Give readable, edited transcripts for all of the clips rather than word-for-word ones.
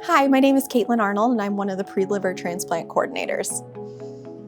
Hi, my name is Caitlin Arnold, and I'm one of the pre-liver-transplant coordinators.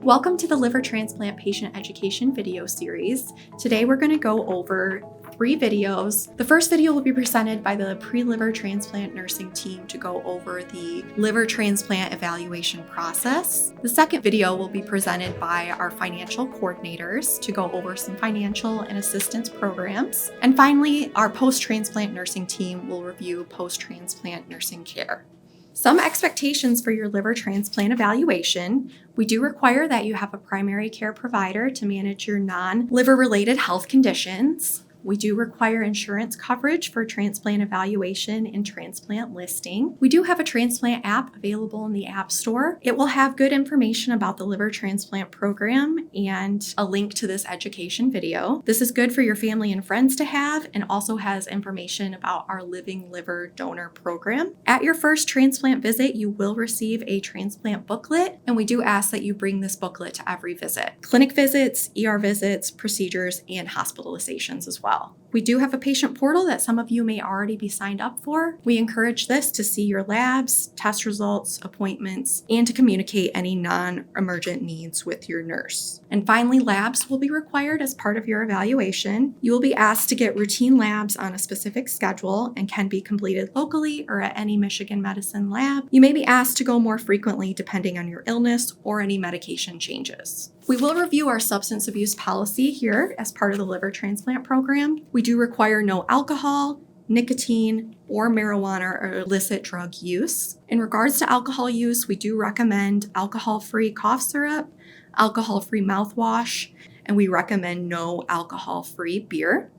Welcome to the Liver Transplant Patient Education video series. Today we're going to go over 3 videos. The first video will be presented by the pre-liver transplant nursing team to go over the liver transplant evaluation process. The second video will be presented by our financial coordinators to go over some financial and assistance programs. And finally, our post-transplant nursing team will review post-transplant nursing care. Some expectations for your liver transplant evaluation. We do require that you have a primary care provider to manage your non-liver related health conditions. We do require insurance coverage for transplant evaluation and transplant listing. We do have a transplant app available in the App Store. It will have good information about the liver transplant program and a link to this education video. This is good for your family and friends to have, and also has information about our Living Liver Donor Program. At your first transplant visit, you will receive a transplant booklet, and we do ask that you bring this booklet to every visit. Clinic visits, ER visits, procedures, and hospitalizations as well. We do have a patient portal that some of you may already be signed up for. We encourage this to see your labs, test results, appointments, and to communicate any non-emergent needs with your nurse. And finally, labs will be required as part of your evaluation. You will be asked to get routine labs on a specific schedule and can be completed locally or at any Michigan Medicine lab. You may be asked to go more frequently depending on your illness or any medication changes. We will review our substance abuse policy here as part of the liver transplant program. We do require no alcohol, nicotine, or marijuana or illicit drug use. In regards to alcohol use, we do recommend alcohol-free cough syrup, alcohol-free mouthwash, and we recommend no alcohol-free beer.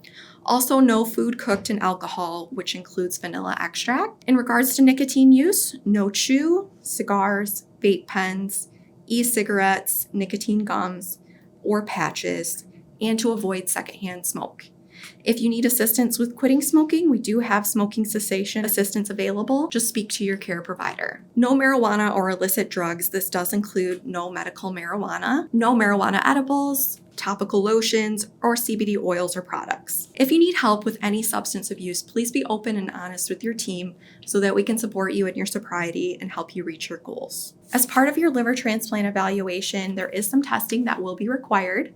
Also, no food cooked in alcohol, which includes vanilla extract. In regards to nicotine use, no chew, cigars, vape pens, e-cigarettes, nicotine gums, or patches, and to avoid secondhand smoke. If you need assistance with quitting smoking, we do have smoking cessation assistance available. Just speak to your care provider. No marijuana or illicit drugs. This does include no medical marijuana, no marijuana edibles, topical lotions, or CBD oils or products. If you need help with any substance abuse, please be open and honest with your team so that we can support you in your sobriety and help you reach your goals. As part of your liver transplant evaluation, there is some testing that will be required.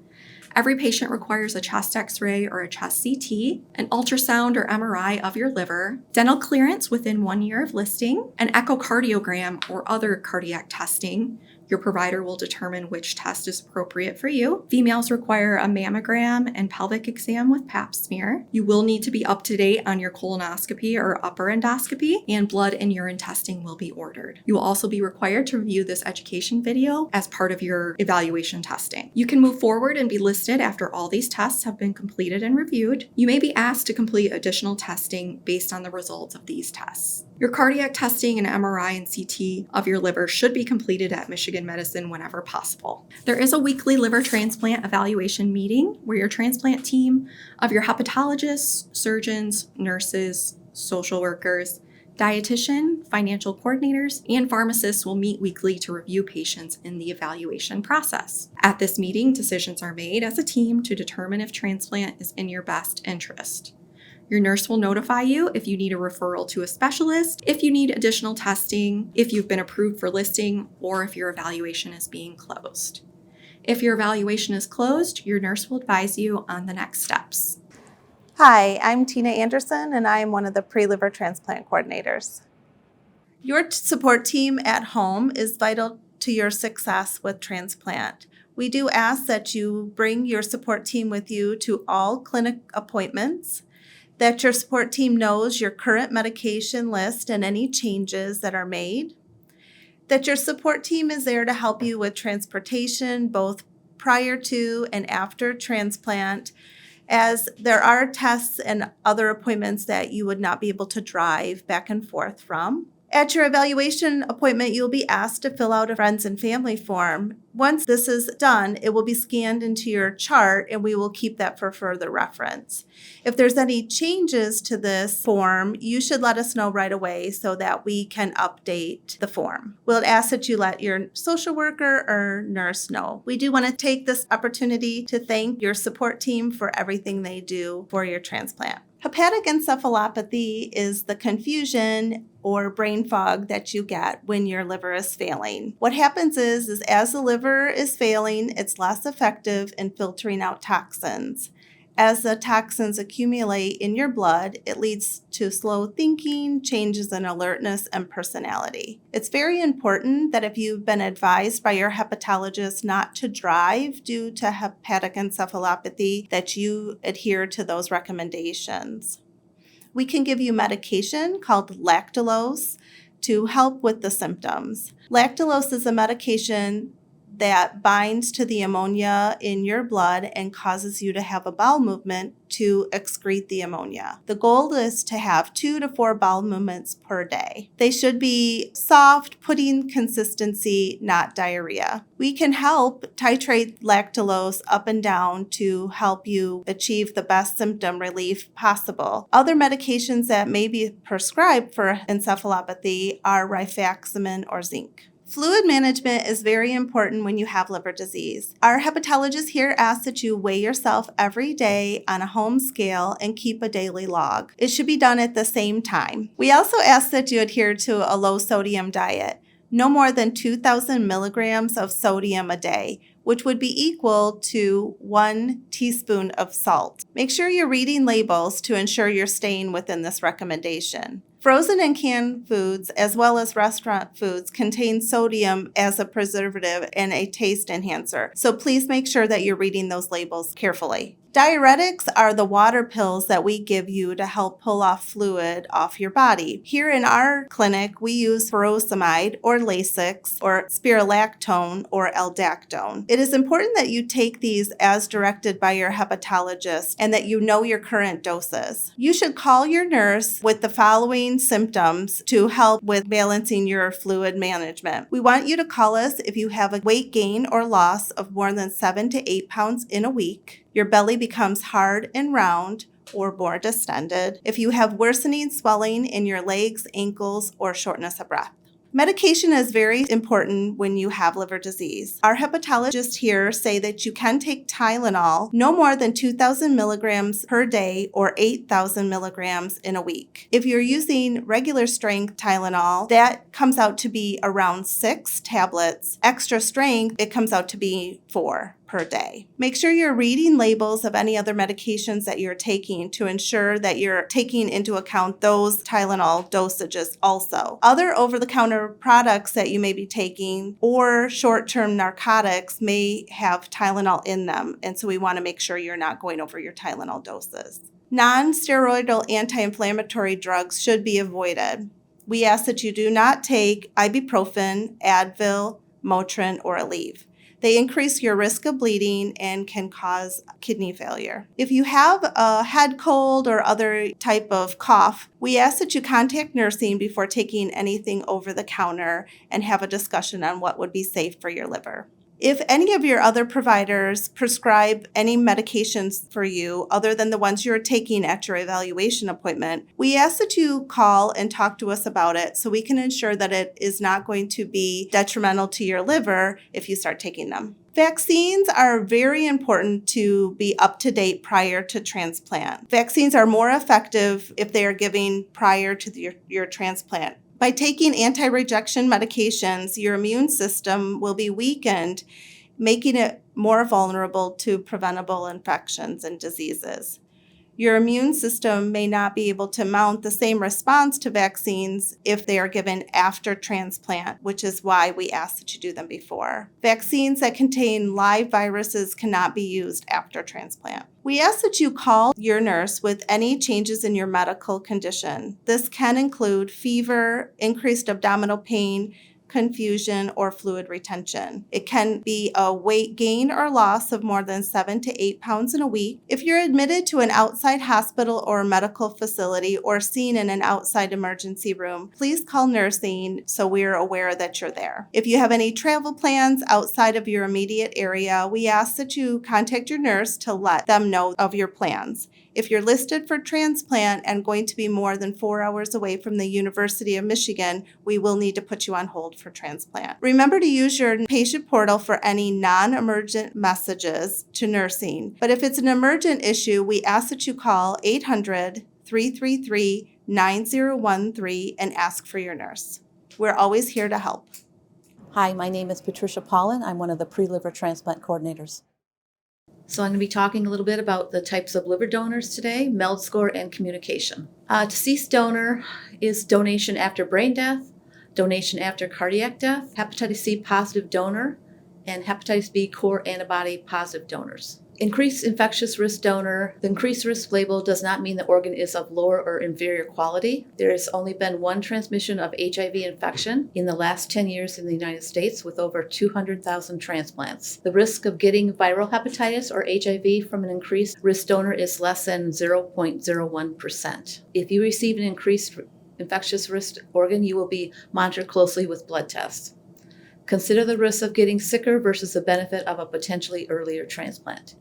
Every patient requires a chest x-ray or a chest CT, an ultrasound or MRI of your liver, dental clearance within 1 year of listing, an echocardiogram or other cardiac testing. Your provider will determine which test is appropriate for you. Females require a mammogram and pelvic exam with pap smear. You will need to be up to date on your colonoscopy or upper endoscopy, and blood and urine testing will be ordered. You will also be required to review this education video as part of your evaluation testing. You can move forward and be listed after all these tests have been completed and reviewed. You may be asked to complete additional testing based on the results of these tests. Your cardiac testing and MRI and CT of your liver should be completed at Michigan Medicine whenever possible. There is a weekly liver transplant evaluation meeting where your transplant team of your hepatologists, surgeons, nurses, social workers, dietitian, financial coordinators, and pharmacists will meet weekly to review patients in the evaluation process. At this meeting, decisions are made as a team to determine if transplant is in your best interest. Your nurse will notify you if you need a referral to a specialist, if you need additional testing, if you've been approved for listing, or if your evaluation is being closed. If your evaluation is closed, your nurse will advise you on the next steps. Hi, I'm Tina Anderson, and I am one of the pre-liver transplant coordinators. Your support team at home is vital to your success with transplant. We do ask that you bring your support team with you to all clinic appointments, that your support team knows your current medication list and any changes that are made, that your support team is there to help you with transportation both prior to and after transplant, as there are tests and other appointments that you would not be able to drive back and forth from. At your evaluation appointment, you'll be asked to fill out a friends and family form. Once this is done, it will be scanned into your chart, and we will keep that for further reference. If there's any changes to this form, you should let us know right away so that we can update the form. We'll ask that you let your social worker or nurse know. We do want to take this opportunity to thank your support team for everything they do for your transplant. Hepatic encephalopathy is the confusion or brain fog that you get when your liver is failing. What happens is as the liver is failing, it's less effective in filtering out toxins. As the toxins accumulate in your blood, it leads to slow thinking, changes in alertness, and personality. It's very important that if you've been advised by your hepatologist not to drive due to hepatic encephalopathy, that you adhere to those recommendations. We can give you medication called lactulose to help with the symptoms. Lactulose is a medication that binds to the ammonia in your blood and causes you to have a bowel movement to excrete the ammonia. The goal is to have 2 to 4 bowel movements per day. They should be soft, pudding consistency, not diarrhea. We can help titrate lactulose up and down to help you achieve the best symptom relief possible. Other medications that may be prescribed for encephalopathy are rifaximin or zinc. Fluid management is very important when you have liver disease. Our hepatologist here asks that you weigh yourself every day on a home scale and keep a daily log. It should be done at the same time. We also ask that you adhere to a low sodium diet, no more than 2,000 milligrams of sodium a day, which would be equal to 1 teaspoon of salt. Make sure you're reading labels to ensure you're staying within this recommendation. Frozen and canned foods, as well as restaurant foods, contain sodium as a preservative and a taste enhancer, so please make sure that you're reading those labels carefully. Diuretics are the water pills that we give you to help pull off fluid off your body. Here in our clinic, we use furosemide or Lasix or spirulactone or aldactone. It is important that you take these as directed by your hepatologist and that you know your current doses. You should call your nurse with the following symptoms to help with balancing your fluid management. We want you to call us if you have a weight gain or loss of more than 7 to 8 pounds in a week. Your belly becomes hard and round or more distended. If you have worsening swelling in your legs, ankles, or shortness of breath. Medication is very important when you have liver disease. Our hepatologists here say that you can take Tylenol no more than 2,000 milligrams per day or 8,000 milligrams in a week. If you're using regular strength Tylenol, that comes out to be around 6 tablets. Extra strength, it comes out to be 4 per day. Make sure you're reading labels of any other medications that you're taking to ensure that you're taking into account those Tylenol dosages also. Other over-the-counter products that you may be taking or short-term narcotics may have Tylenol in them, and so we want to make sure you're not going over your Tylenol doses. Non-steroidal anti-inflammatory drugs should be avoided. We ask that you do not take ibuprofen, Advil, Motrin, or Aleve. They increase your risk of bleeding and can cause kidney failure. If you have a head cold or other type of cough, we ask that you contact nursing before taking anything over the counter and have a discussion on what would be safe for your liver. If any of your other providers prescribe any medications for you other than the ones you're taking at your evaluation appointment, we ask that you call and talk to us about it so we can ensure that it is not going to be detrimental to your liver if you start taking them. Vaccines are very important to be up to date prior to transplant. Vaccines are more effective if they are given prior to your transplant. By taking anti-rejection medications, your immune system will be weakened, making it more vulnerable to preventable infections and diseases. Your immune system may not be able to mount the same response to vaccines if they are given after transplant, which is why we ask that you do them before. Vaccines that contain live viruses cannot be used after transplant. We ask that you call your nurse with any changes in your medical condition. This can include fever, increased abdominal pain, confusion, or fluid retention. It can be a weight gain or loss of more than 7 to 8 pounds in a week. If you're admitted to an outside hospital or medical facility or seen in an outside emergency room, please call nursing so we're aware that you're there. If you have any travel plans outside of your immediate area, we ask that you contact your nurse to let them know of your plans. If you're listed for transplant and going to be more than 4 hours away from the University of Michigan, we will need to put you on hold for transplant. Remember to use your patient portal for any non-emergent messages to nursing. But if it's an emergent issue, we ask that you call 333-9013 and ask for your nurse. We're always here to help. Hi, my name is Patricia Paulin. I'm one of the pre-liver-transplant coordinators. So I'm going to be talking a little bit about the types of liver donors today, MELD score, and communication. Deceased donor is donation after brain death, donation after cardiac death, hepatitis C positive donor, and hepatitis B core antibody positive donors. Increased infectious risk donor. The increased risk label does not mean the organ is of lower or inferior quality. There has only been one transmission of HIV infection in the last 10 years in the United States with over 200,000 transplants. The risk of getting viral hepatitis or HIV from an increased risk donor is less than 0.01%. If you receive an increased infectious risk organ, you will be monitored closely with blood tests. Consider the risk of getting sicker versus the benefit of a potentially earlier transplant.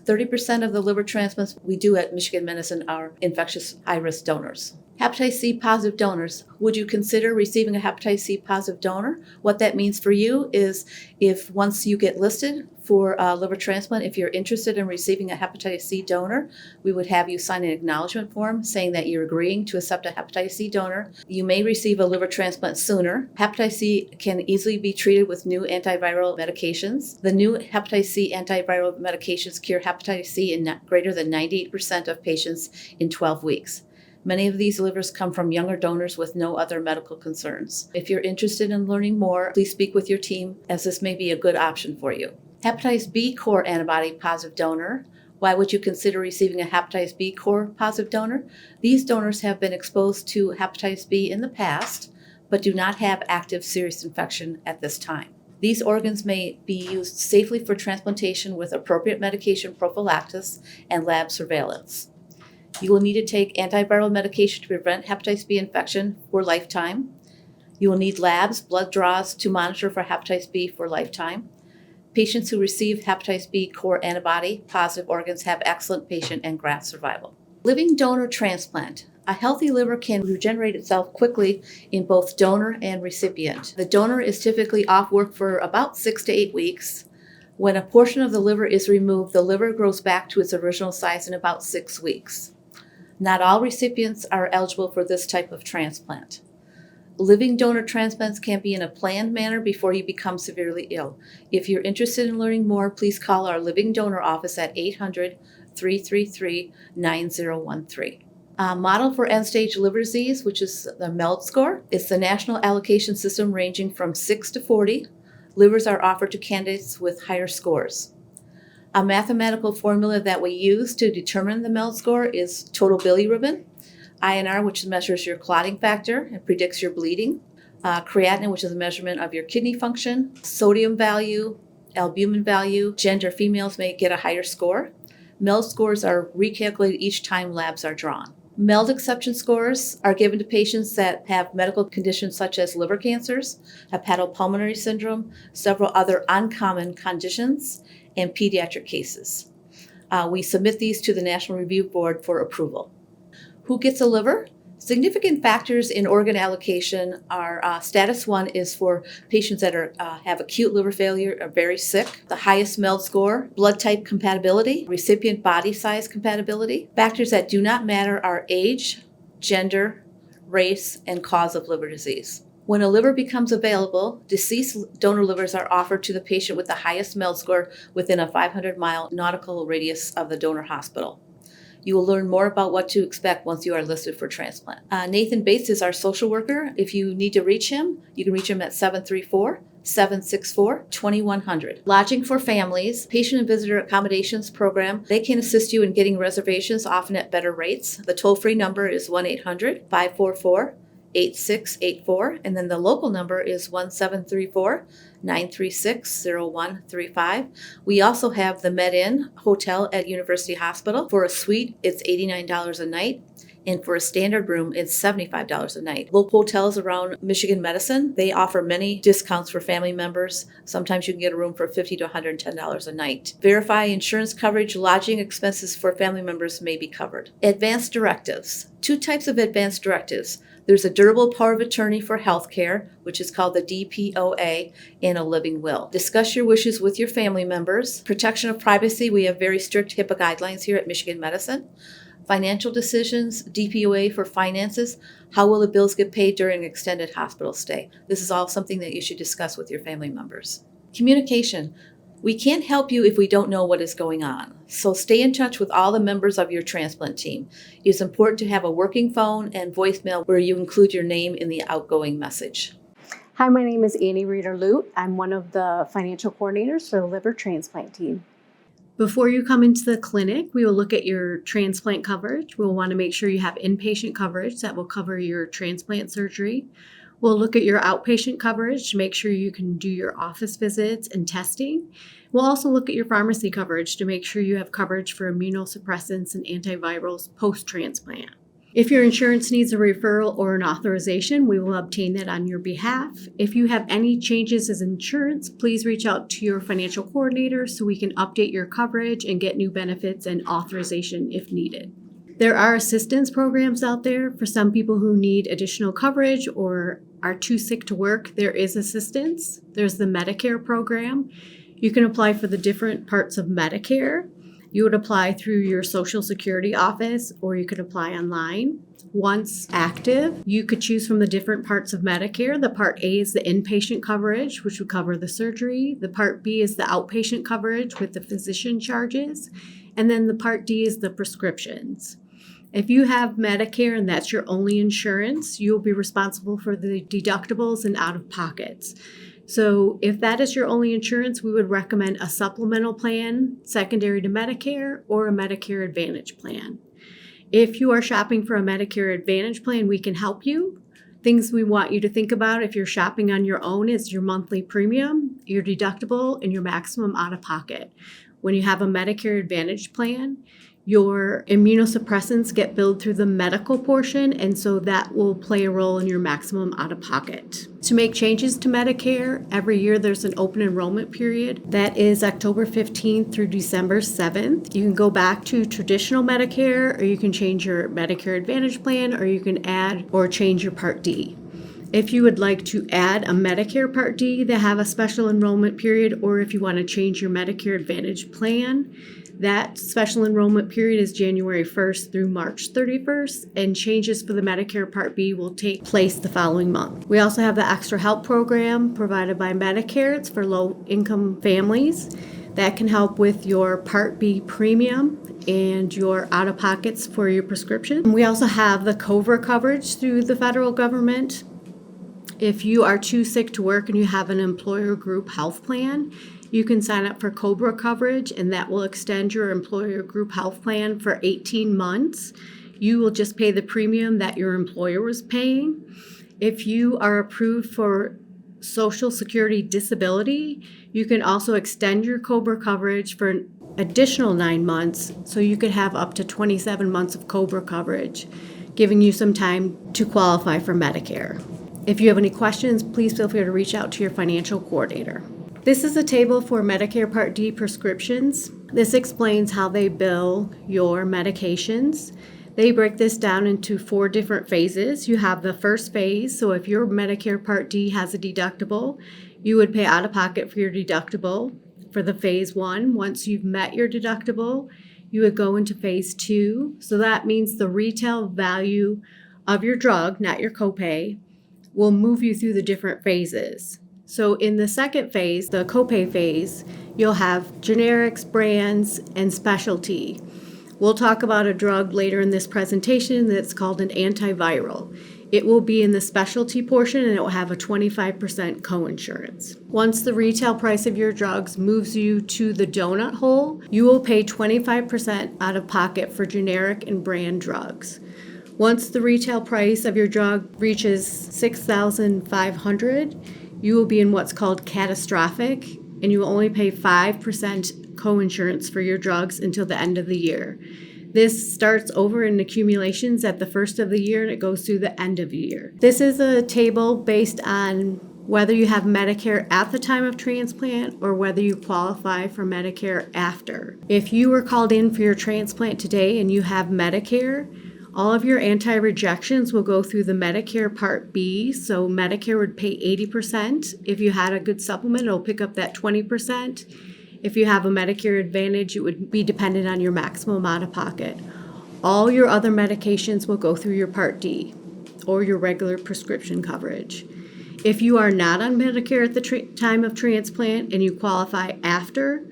30% of the liver transplants we do at Michigan Medicine are infectious high-risk donors. Hepatitis C positive donors. Would you consider receiving a hepatitis C positive donor? What that means for you is if once you get listed for a liver transplant, if you're interested in receiving a hepatitis C donor, we would have you sign an acknowledgement form saying that you're agreeing to accept a hepatitis C donor. You may receive a liver transplant sooner. Hepatitis C can easily be treated with new antiviral medications. The new hepatitis C antiviral medications cure hepatitis C in greater than 98% of patients in 12 weeks. Many of these livers come from younger donors with no other medical concerns. If you're interested in learning more, please speak with your team, as this may be a good option for you. Hepatitis B core antibody positive donor. Why would you consider receiving a hepatitis B core positive donor? These donors have been exposed to hepatitis B in the past, but do not have active serious infection at this time. These organs may be used safely for transplantation with appropriate medication prophylaxis and lab surveillance. You will need to take antiviral medication to prevent hepatitis B infection for lifetime. You will need labs, blood draws to monitor for hepatitis B for lifetime. Patients who receive hepatitis B core antibody positive organs have excellent patient and graft survival. Living donor transplant. A healthy liver can regenerate itself quickly in both donor and recipient. The donor is typically off work for about 6 to 8 weeks. When a portion of the liver is removed, the liver grows back to its original size in about 6 weeks. Not all recipients are eligible for this type of transplant. Living donor transplants can be in a planned manner before you become severely ill. If you're interested in learning more, please call our living donor office at 800-333-9013. Model for end-stage liver disease, which is the MELD score. It's the national allocation system ranging from 6 to 40. Livers are offered to candidates with higher scores. A mathematical formula that we use to determine the MELD score is total bilirubin, INR, which measures your clotting factor and predicts your bleeding, creatinine, which is a measurement of your kidney function, sodium value, albumin value. Gender, females may get a higher score. MELD scores are recalculated each time labs are drawn. MELD exception scores are given to patients that have medical conditions such as liver cancers, hepatopulmonary syndrome, several other uncommon conditions, and pediatric cases. We submit these to the National Review Board for approval. Who gets a liver? Significant factors in organ allocation are status 1 is for patients that have acute liver failure, are very sick. The highest MELD score, blood type compatibility, recipient body size compatibility. Factors that do not matter are age, gender, race, and cause of liver disease. When a liver becomes available, deceased donor livers are offered to the patient with the highest MELD score within a 500-mile nautical radius of the donor hospital. You will learn more about what to expect once you are listed for transplant. Nathan Bates is our social worker. If you need to reach him, you can reach him at 734-764-2100. Lodging for families, patient and visitor accommodations program. They can assist you in getting reservations, often at better rates. The toll-free number is 1-800-544-8684, and then the local number is 1734-936-0135. We also have the Med Inn Hotel at University Hospital. For a suite, it's $89 a night. And for a standard room, it's $75 a night. Local hotels around Michigan Medicine, they offer many discounts for family members. Sometimes you can get a room for $50 to $110 a night. Verify insurance coverage. Lodging expenses for family members may be covered. Advanced directives. 2 types of advanced directives. There's a durable power of attorney for healthcare, which is called the DPOA, and a living will. Discuss your wishes with your family members. Protection of privacy. We have very strict HIPAA guidelines here at Michigan Medicine. financial decisions, DPOA for finances, how will the bills get paid during an extended hospital stay? This is all something that you should discuss with your family members. Communication. We can't help you if we don't know what is going on. So stay in touch with all the members of your transplant team. It's important to have a working phone and voicemail where you include your name in the outgoing message. Hi, my name is Annie Reeder-Lute. I'm one of the financial coordinators for the liver transplant team. Before you come into the clinic, we will look at your transplant coverage. We'll want to make sure you have inpatient coverage that will cover your transplant surgery. We'll look at your outpatient coverage to make sure you can do your office visits and testing. We'll also look at your pharmacy coverage to make sure you have coverage for immunosuppressants and antivirals post-transplant. If your insurance needs a referral or an authorization, we will obtain that on your behalf. If you have any changes as insurance, please reach out to your financial coordinator so we can update your coverage and get new benefits and authorization if needed. There are assistance programs out there for some people who need additional coverage or are too sick to work. There is assistance. There's the Medicare program. You can apply for the different parts of Medicare. You would apply through your Social Security office or you could apply online. Once active, you could choose from the different parts of Medicare. The Part A is the inpatient coverage, which would cover the surgery. The Part B is the outpatient coverage with the physician charges. And then the Part D is the prescriptions. If you have Medicare and that's your only insurance, you'll be responsible for the deductibles and out-of-pockets. So if that is your only insurance, we would recommend a supplemental plan secondary to Medicare or a Medicare Advantage plan. If you are shopping for a Medicare Advantage plan, we can help you. Things we want you to think about if you're shopping on your own is your monthly premium, your deductible, and your maximum out-of-pocket. When you have a Medicare Advantage plan, your immunosuppressants get billed through the medical portion, and so that will play a role in your maximum out-of-pocket. To make changes to Medicare, every year there's an open enrollment period. That is October 15th through December 7th. You can go back to traditional Medicare, or you can change your Medicare Advantage plan, or you can add or change your Part D. If you would like to add a Medicare Part D, they have a special enrollment period, or if you want to change your Medicare Advantage plan, that special enrollment period is January 1st through March 31st, and changes for the Medicare Part B will take place the following month. We also have the Extra Help program provided by Medicare. It's for low-income families. That can help with your Part B premium and your out-of-pockets for your prescription. We also have the COBRA coverage through the federal government. If you are too sick to work and you have an employer group health plan, you can sign up for COBRA coverage, and that will extend your employer group health plan for 18 months. You will just pay the premium that your employer was paying. If you are approved for Social Security disability, you can also extend your COBRA coverage for an additional 9 months, so you could have up to 27 months of COBRA coverage, giving you some time to qualify for Medicare. If you have any questions, please feel free to reach out to your financial coordinator. This is a table for Medicare Part D prescriptions. This explains how they bill your medications. They break this down into 4 different phases. You have the first phase, so if your Medicare Part D has a deductible, you would pay out of pocket for your deductible for the phase 1. Once you've met your deductible, you would go into phase 2. So that means the retail value of your drug, not your copay, will move you through the different phases. So in the second phase, the copay phase, you'll have generics, brands, and specialty. We'll talk about a drug later in this presentation that's called an antiviral. It will be in the specialty portion, and it will have a 25% coinsurance. Once the retail price of your drugs moves you to the donut hole, you will pay 25% out of pocket for generic and brand drugs. Once the retail price of your drug reaches $6,500, you will be in what's called catastrophic, and you will only pay 5% coinsurance for your drugs until the end of the year. This starts over in accumulations at the first of the year, and it goes through the end of the year. This is a table based on whether you have Medicare at the time of transplant or whether you qualify for Medicare after. If you were called in for your transplant today and you have Medicare, all of your anti-rejections will go through the Medicare Part B, so Medicare would pay 80%. If you had a good supplement, it'll pick up that 20%. If you have a Medicare Advantage, it would be dependent on your maximum out-of-pocket. All your other medications will go through your Part D or your regular prescription coverage. If you are not on Medicare at the time of transplant and you qualify after,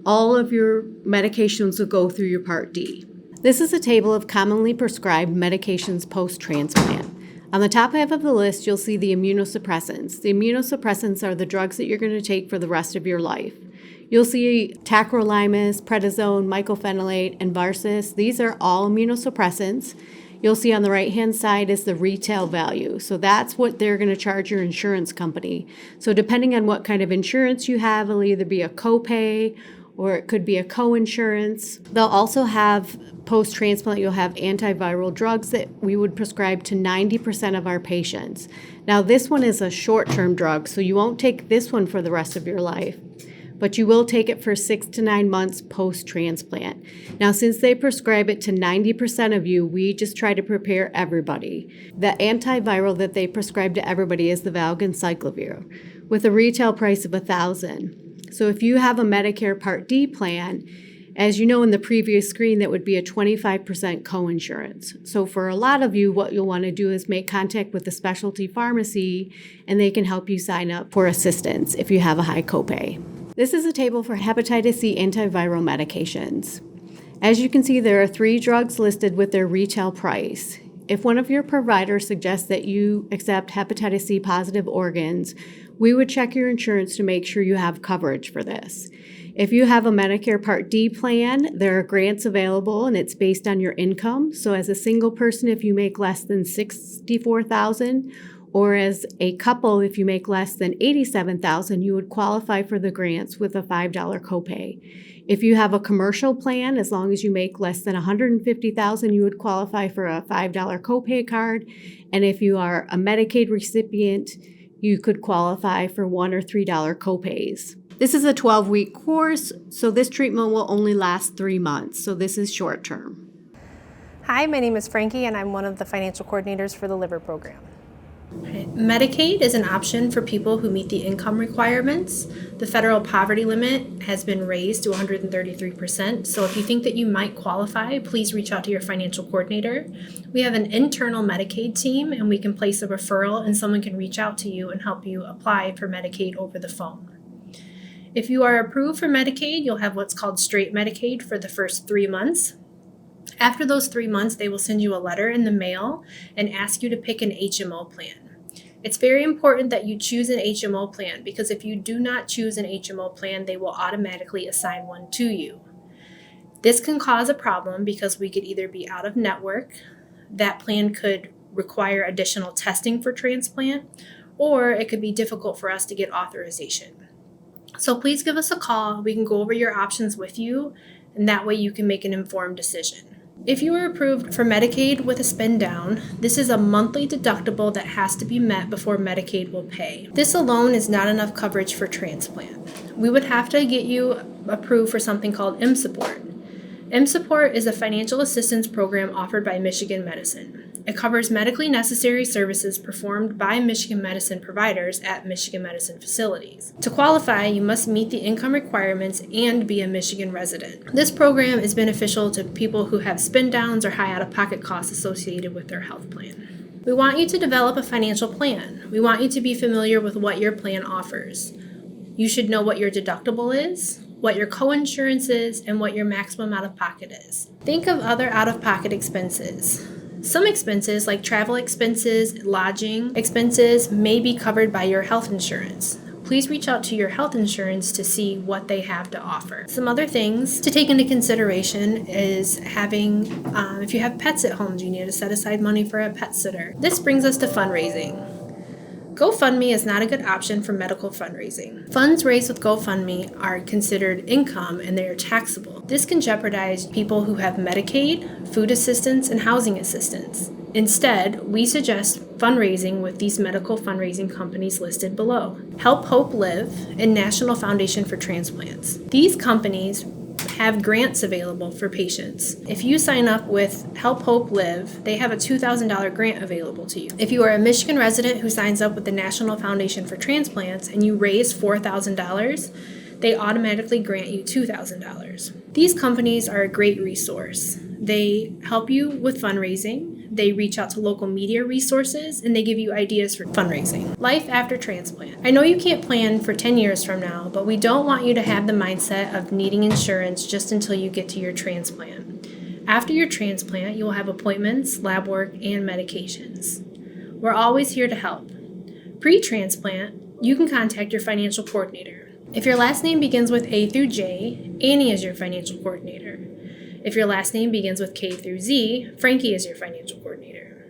all of your medications will go through your Part D. This is a table of commonly prescribed medications post-transplant. On the top half of the list, you'll see the immunosuppressants. The immunosuppressants are the drugs that you're going to take for the rest of your life. You'll see tacrolimus, prednisone, mycophenolate, and Varsis. These are all immunosuppressants. You'll see on the right-hand side is the retail value. So that's what they're going to charge your insurance company. So depending on what kind of insurance you have, it'll either be a copay or it could be a co-insurance. They'll also have post-transplant, you'll have antiviral drugs that we would prescribe to 90% of our patients. Now this one is a short-term drug, so you won't take this one for the rest of your life, but you will take it for 6 to 9 months post-transplant. Now, since they prescribe it to 90% of you, we just try to prepare everybody. The antiviral that they prescribe to everybody is the valganciclovir, with a retail price of $1,000. So if you have a Medicare Part D plan, as you know in the previous screen, that would be a 25% coinsurance. So for a lot of you, what you'll want to do is make contact with a specialty pharmacy, and they can help you sign up for assistance if you have a high copay. This is a table for hepatitis C antiviral medications. As you can see, there are 3 drugs listed with their retail price. If one of your providers suggests that you accept hepatitis C positive organs, we would check your insurance to make sure you have coverage for this. If you have a Medicare Part D plan, there are grants available and it's based on your income. So as a single person, if you make less than $64,000, or as a couple, if you make less than $87,000, you would qualify for the grants with a $5 copay. If you have a commercial plan, as long as you make less than $150,000, you would qualify for a $5 copay card. And if you are a Medicaid recipient, you could qualify for $1 or $3 copays. This is a 12-week course, so this treatment will only last 3 months. So this is short term. Hi, my name is Frankie, and I'm one of the financial coordinators for the liver program. Medicaid is an option for people who meet the income requirements. The federal poverty limit has been raised to 133%. So if you think that you might qualify, please reach out to your financial coordinator. We have an internal Medicaid team, and we can place a referral and someone can reach out to you and help you apply for Medicaid over the phone. If you are approved for Medicaid, you'll have what's called straight Medicaid for the first 3 months. After those 3 months, they will send you a letter in the mail and ask you to pick an HMO plan. It's very important that you choose an HMO plan because if you do not choose an HMO plan, they will automatically assign one to you. This can cause a problem because we could either be out of network, that plan could require additional testing for transplant, or it could be difficult for us to get authorization. So please give us a call. We can go over your options with you, and that way you can make an informed decision. If you are approved for Medicaid with a spend down, this is a monthly deductible that has to be met before Medicaid will pay. This alone is not enough coverage for transplant. We would have to get you approved for something called M-Support. M-Support is a financial assistance program offered by Michigan Medicine. It covers medically necessary services performed by Michigan Medicine providers at Michigan Medicine facilities. To qualify, you must meet the income requirements and be a Michigan resident. This program is beneficial to people who have spend downs or high out-of-pocket costs associated with their health plan. We want you to develop a financial plan. We want you to be familiar with what your plan offers. You should know what your deductible is, what your coinsurance is, and what your maximum out-of-pocket is. Think of other out-of-pocket expenses. Some expenses, like travel expenses, lodging expenses, may be covered by your health insurance. Please reach out to your health insurance to see what they have to offer. Some other things to take into consideration is having, if you have pets at home, you need to set aside money for a pet sitter. This brings us to fundraising. GoFundMe is not a good option for medical fundraising. Funds raised with GoFundMe are considered income and they are taxable. This can jeopardize people who have Medicaid, food assistance, and housing assistance. Instead, we suggest fundraising with these medical fundraising companies listed below: Help Hope Live and National Foundation for Transplants. These companies have grants available for patients. If you sign up with Help Hope Live, they have a $2,000 grant available to you. If you are a Michigan resident who signs up with the National Foundation for Transplants and you raise $4,000, they automatically grant you $2,000. These companies are a great resource. They help you with fundraising, they reach out to local media resources, and they give you ideas for fundraising. Life after transplant. I know you can't plan for 10 years from now, but we don't want you to have the mindset of needing insurance just until you get to your transplant. After your transplant, you will have appointments, lab work, and medications. We're always here to help. Pre-transplant, you can contact your financial coordinator. If your last name begins with A through J, Annie is your financial coordinator. If your last name begins with K through Z, Frankie is your financial coordinator.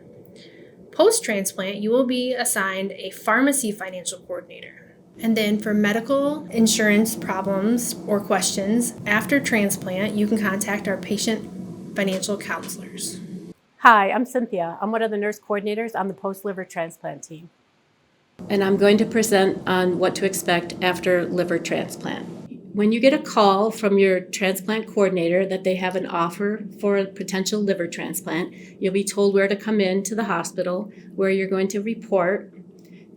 Post-transplant, you will be assigned a pharmacy financial coordinator. And then for medical insurance problems or questions after transplant, you can contact our patient financial counselors. Hi, I'm Cynthia. I'm one of the nurse coordinators on the post-liver-transplant team. And I'm going to present on what to expect after liver transplant. When you get a call from your transplant coordinator that they have an offer for a potential liver transplant, you'll be told where to come in to the hospital, where you're going to report.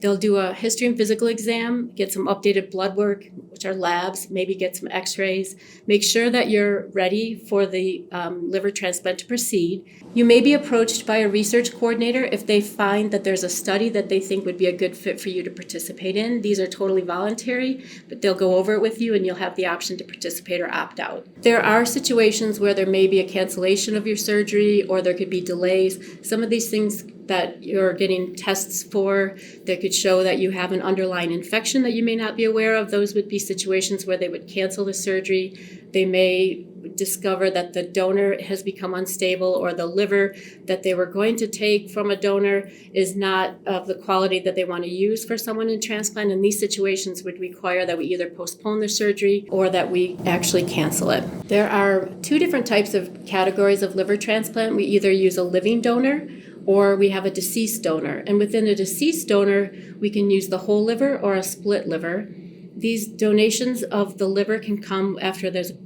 They'll do a history and physical exam, get some updated blood work, which are labs, maybe get some x-rays. Make sure that you're ready for the liver transplant to proceed. You may be approached by a research coordinator if they find that there's a study that they think would be a good fit for you to participate in. These are totally voluntary, but they'll go over it with you and you'll have the option to participate or opt out. There are situations where there may be a cancellation of your surgery or there could be delays. Some of these things that you're getting tests for that could show that you have an underlying infection that you may not be aware of. Those would be situations where they would cancel the surgery. They may discover that the donor has become unstable or the liver that they were going to take from a donor is not of the quality that they want to use for someone in transplant. And these situations would require that we either postpone the surgery or that we actually cancel it. There are two different types of categories of liver transplant. We either use a living donor or we have a deceased donor. And within a deceased donor, we can use the whole liver or a split liver. These donations of the liver can come after there's a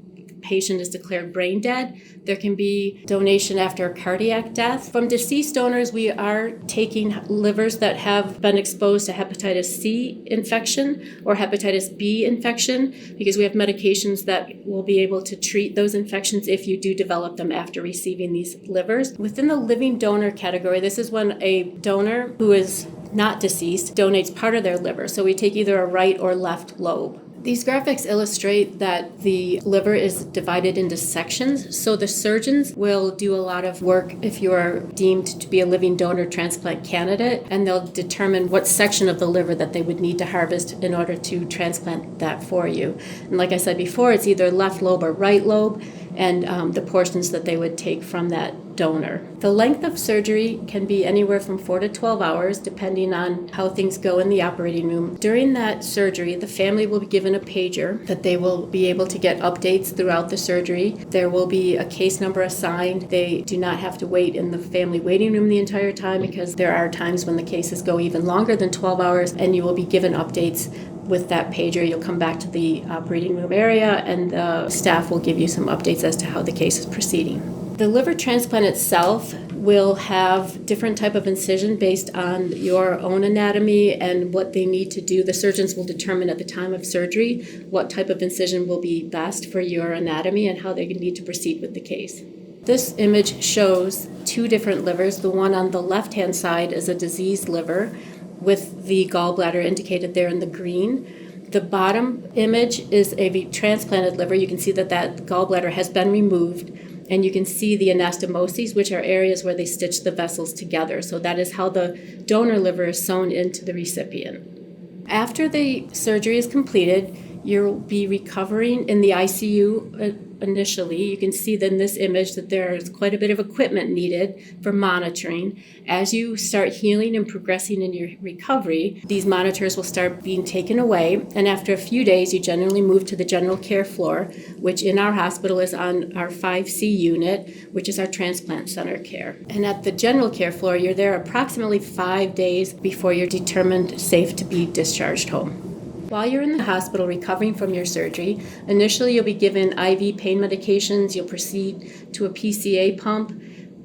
patient is declared brain dead. There can be donation after a cardiac death. From deceased donors, we are taking livers that have been exposed to hepatitis C infection or hepatitis B infection because we have medications that will be able to treat those infections if you do develop them after receiving these livers. Within the living donor category, this is when a donor who is not deceased donates part of their liver. So we take either a right or left lobe. These graphics illustrate that the liver is divided into sections, so the surgeons will do a lot of work if you are deemed to be a living donor transplant candidate, and they'll determine what section of the liver that they would need to harvest in order to transplant that for you. And like I said before, it's either left lobe or right lobe, and the portions that they would take from that donor. The length of surgery can be anywhere from 4 to 12 hours, depending on how things go in the operating room. During that surgery, the family will be given a pager that they will be able to get updates throughout the surgery. There will be a case number assigned. They do not have to wait in the family waiting room the entire time because there are times when the cases go even longer than 12 hours, and you will be given updates with that pager. You'll come back to the operating room area and the staff will give you some updates as to how the case is proceeding. The liver transplant itself will have different type of incision based on your own anatomy and what they need to do. The surgeons will determine at the time of surgery what type of incision will be best for your anatomy and how they need to proceed with the case. This image shows two different livers. The one on the left-hand side is a diseased liver with the gallbladder indicated there in the green. The bottom image is a transplanted liver. You can see that gallbladder has been removed, and you can see the anastomoses, which are areas where they stitch the vessels together. So that is how the donor liver is sewn into the recipient. After the surgery is completed, you'll be recovering in the ICU initially. You can see in this image that there is quite a bit of equipment needed for monitoring. As you start healing and progressing in your recovery, these monitors will start being taken away. And after a few days, you generally move to the general care floor, which in our hospital is on our 5C unit, which is our transplant center care. And at the general care floor, you're there approximately 5 days before you're determined safe to be discharged home. While you're in the hospital recovering from your surgery, initially you'll be given IV pain medications. You'll proceed to a PCA pump.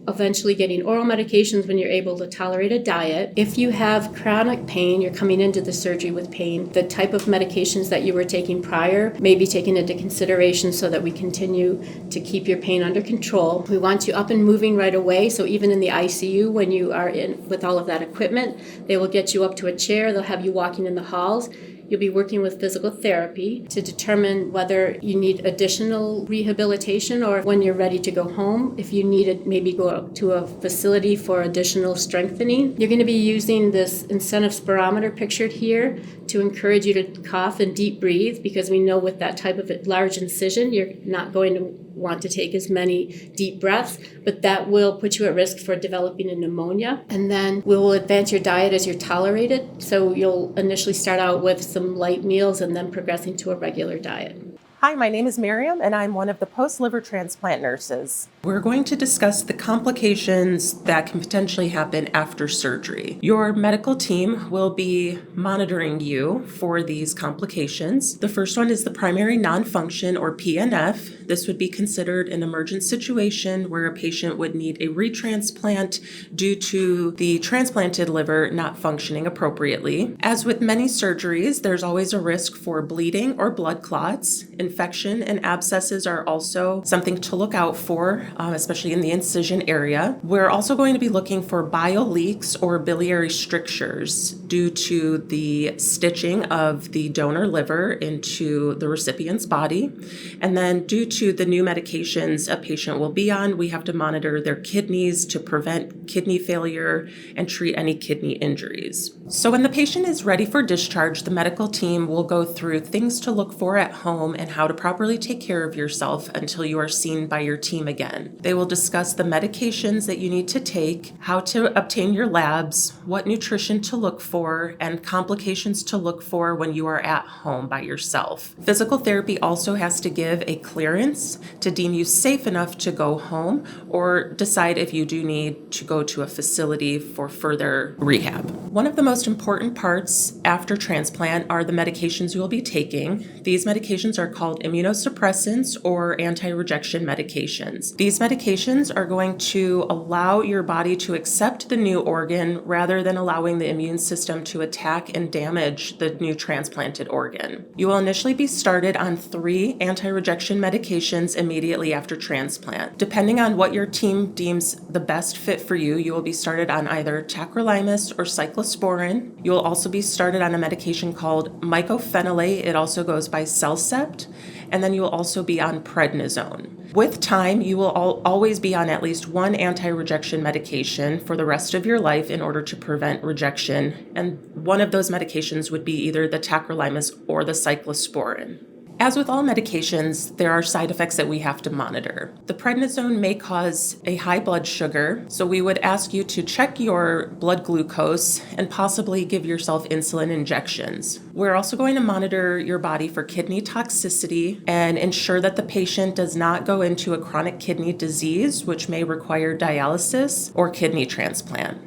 eventually getting oral medications when you're able to tolerate a diet. If you have chronic pain, you're coming into the surgery with pain, the type of medications that you were taking prior may be taken into consideration so that we continue to keep your pain under control. We want you up and moving right away, so even in the ICU, when you are in with all of that equipment, they will get you up to a chair, they'll have you walking in the halls. You'll be working with physical therapy to determine whether you need additional rehabilitation or when you're ready to go home, if you need to maybe go to a facility for additional strengthening. You're going to be using this incentive spirometer pictured here to encourage you to cough and deep breathe, because we know with that type of large incision, you're not going to want to take as many deep breaths, but that will put you at risk for developing a pneumonia. And then we will advance your diet as you're tolerated. So you'll initially start out with some light meals and then progressing to a regular diet. Hi, my name is Miriam, and I'm one of the post-liver transplant nurses. We're going to discuss the complications that can potentially happen after surgery. Your medical team will be monitoring you for these complications. The first one is the primary non-function, or PNF. This would be considered an emergent situation where a patient would need a retransplant due to the transplanted liver not functioning appropriately. As with many surgeries, there's always a risk for bleeding or blood clots. Infection and abscesses are also something to look out for, especially in the incision area. We're also going to be looking for bile leaks or biliary strictures due to the stitching of the donor liver into the recipient's body. And then due to the new medications a patient will be on, we have to monitor their kidneys to prevent kidney failure and treat any kidney injuries. So when the patient is ready for discharge, the medical team will go through things to look for at home and how to properly take care of yourself until you are seen by your team again. They will discuss the medications that you need to take, how to obtain your labs, what nutrition to look for, and complications to look for when you are at home by yourself. Physical therapy also has to give a clearance to deem you safe enough to go home or decide if you do need to go to a facility for further rehab. One of the most important parts after transplant are the medications you will be taking. These medications are called immunosuppressants or anti-rejection medications. These medications are going to allow your body to accept the new organ rather than allowing the immune system to attack and damage the new transplanted organ. You will initially be started on 3 anti-rejection medications immediately after transplant. Depending on what your team deems the best fit for you, you will be started on either tacrolimus or cyclosporin. You will also be started on a medication called mycophenolate. It also goes by Cellcept. And then you will also be on prednisone. With time, you will always be on at least 1 anti-rejection medication for the rest of your life in order to prevent rejection. And one of those medications would be either the tacrolimus or the cyclosporin. As with all medications, there are side effects that we have to monitor. The prednisone may cause a high blood sugar, so we would ask you to check your blood glucose and possibly give yourself insulin injections. We're also going to monitor your body for kidney toxicity and ensure that the patient does not go into a chronic kidney disease, which may require dialysis or kidney transplant.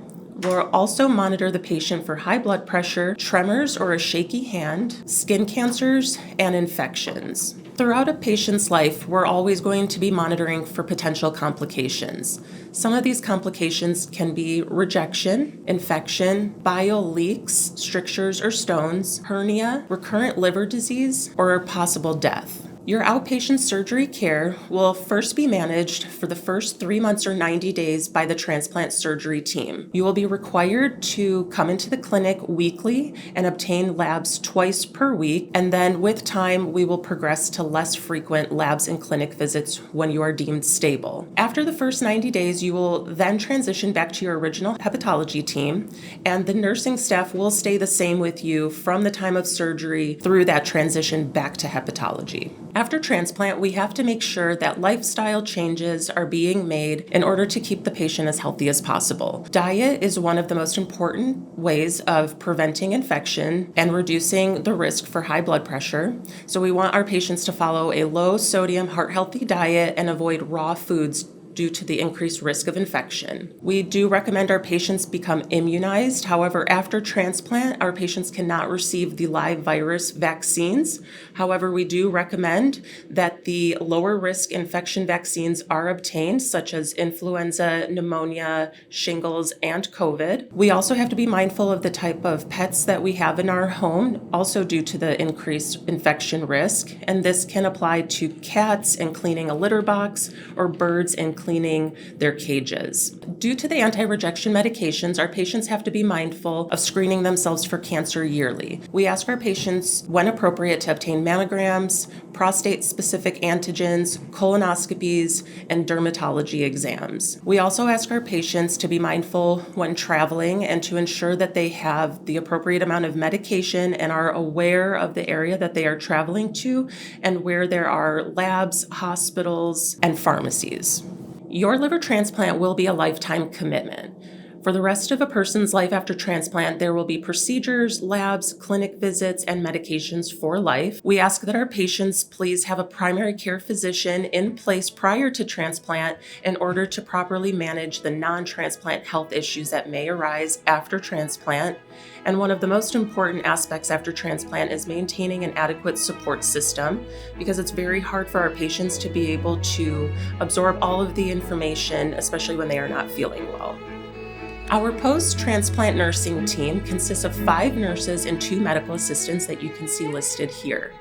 We'll also monitor the patient for high blood pressure, tremors or a shaky hand, skin cancers, and infections. Throughout a patient's life, we're always going to be monitoring for potential complications. Some of these complications can be rejection, infection, bile leaks, strictures or stones, hernia, recurrent liver disease, or possible death. Your outpatient surgery care will first be managed for the first 3 months or 90 days by the transplant surgery team. You will be required to come into the clinic weekly and obtain labs twice per week, and then with time, we will progress to less frequent labs and clinic visits when you are deemed stable. After the first 90 days, you will then transition back to your original hepatology team, and the nursing staff will stay the same with you from the time of surgery through that transition back to hepatology. After transplant, we have to make sure that lifestyle changes are being made in order to keep the patient as healthy as possible. Diet is one of the most important ways of preventing infection and reducing the risk for high blood pressure. So we want our patients to follow a low sodium, heart-healthy diet and avoid raw foods due to the increased risk of infection. We do recommend our patients become immunized. However, after transplant, our patients cannot receive the live virus vaccines. However, we do recommend that the lower risk infection vaccines are obtained, such as influenza, pneumonia, shingles, and COVID. We also have to be mindful of the type of pets that we have in our home, also due to the increased infection risk, and this can apply to cats in cleaning a litter box or birds in cleaning their cages. Due to the anti-rejection medications, our patients have to be mindful of screening themselves for cancer yearly. We ask our patients, when appropriate, to obtain mammograms, prostate-specific antigens, colonoscopies, and dermatology exams. We also ask our patients to be mindful when traveling and to ensure that they have the appropriate amount of medication and are aware of the area that they are traveling to and where there are labs, hospitals, and pharmacies. Your liver transplant will be a lifetime commitment. For the rest of a person's life after transplant, there will be procedures, labs, clinic visits, and medications for life. We ask that our patients please have a primary care physician in place prior to transplant in order to properly manage the non-transplant health issues that may arise after transplant. And one of the most important aspects after transplant is maintaining an adequate support system, because it's very hard for our patients to be able to absorb all of the information, especially when they are not feeling well. Our post-transplant nursing team consists of 5 nurses and 2 medical assistants that you can see listed here.